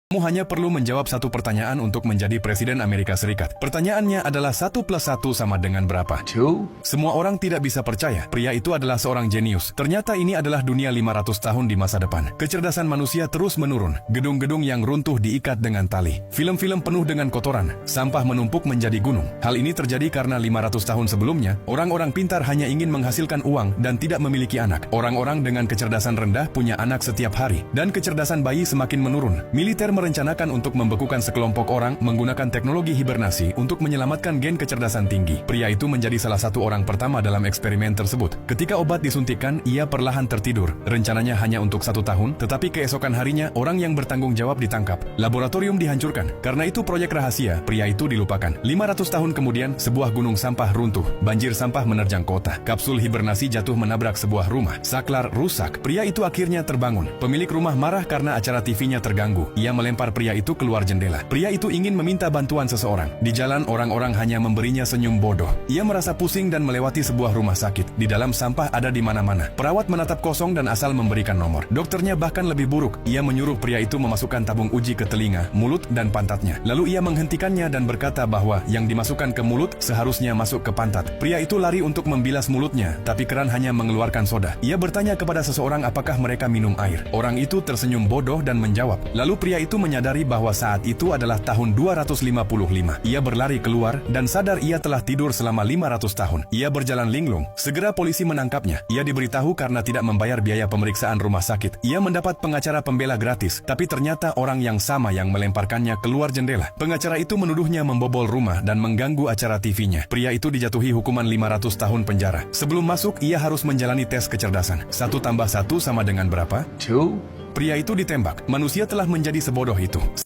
Kamu hanya perlu menjawab satu pertanyaan untuk menjadi Presiden Amerika Serikat. Pertanyaannya adalah 1 plus 1 sama dengan berapa? 2. Semua orang tidak bisa percaya, pria itu adalah seorang jenius. Ternyata ini adalah dunia 500 tahun di masa depan. Kecerdasan manusia terus menurun. Gedung-gedung yang runtuh diikat dengan tali. Film-film penuh dengan kotoran. Sampah menumpuk menjadi gunung. Hal ini terjadi karena 500 tahun sebelumnya, orang-orang pintar hanya ingin menghasilkan uang dan tidak memiliki anak. Orang-orang dengan kecerdasan rendah punya anak setiap hari. Dan kecerdasan bayi semakin menurun. Militer merencanakan untuk membekukan sekelompok orang menggunakan teknologi hibernasi untuk menyelamatkan gen kecerdasan tinggi. Pria itu menjadi salah satu orang pertama dalam eksperimen tersebut. Ketika obat disuntikkan, ia perlahan tertidur. Rencananya hanya untuk 1 tahun, tetapi keesokan harinya orang yang bertanggung jawab ditangkap. Laboratorium dihancurkan. Karena itu proyek rahasia, pria itu dilupakan. 500 tahun kemudian, sebuah gunung sampah runtuh. Banjir sampah menerjang kota. Kapsul hibernasi jatuh menabrak sebuah rumah. Saklar rusak. Pria itu akhirnya terbangun. Pemilik rumah marah karena acara TV-nya terganggu. Ia melempar pria itu keluar jendela. Pria itu ingin meminta bantuan seseorang. Di jalan, orang-orang hanya memberinya senyum bodoh. Ia merasa pusing dan melewati sebuah rumah sakit. Di dalam sampah ada di mana-mana. Perawat menatap kosong dan asal memberikan nomor. Dokternya bahkan lebih buruk. Ia menyuruh pria itu memasukkan tabung uji ke telinga, mulut, dan pantatnya. Lalu ia menghentikannya dan berkata bahwa yang dimasukkan ke mulut seharusnya masuk ke pantat. Pria itu lari untuk membilas mulutnya, tapi keran hanya mengeluarkan soda. Ia bertanya kepada seseorang apakah mereka minum air. Orang itu tersenyum bodoh dan menjawab. Lalu pria itu menyadari bahwa saat itu adalah tahun 255. Ia berlari keluar dan sadar ia telah tidur selama 500 tahun. Ia berjalan linglung. Segera polisi menangkapnya. Ia diberitahu karena tidak membayar biaya pemeriksaan rumah sakit. Ia mendapat pengacara pembela gratis, tapi ternyata orang yang sama yang melemparkannya keluar jendela. Pengacara itu menuduhnya membobol rumah dan mengganggu acara TV-nya. Pria itu dijatuhi hukuman 500 tahun penjara. Sebelum masuk, ia harus menjalani tes kecerdasan. 1 tambah 1 sama dengan berapa? 2. Pria itu ditembak. Manusia telah menjadi sebodoh itu.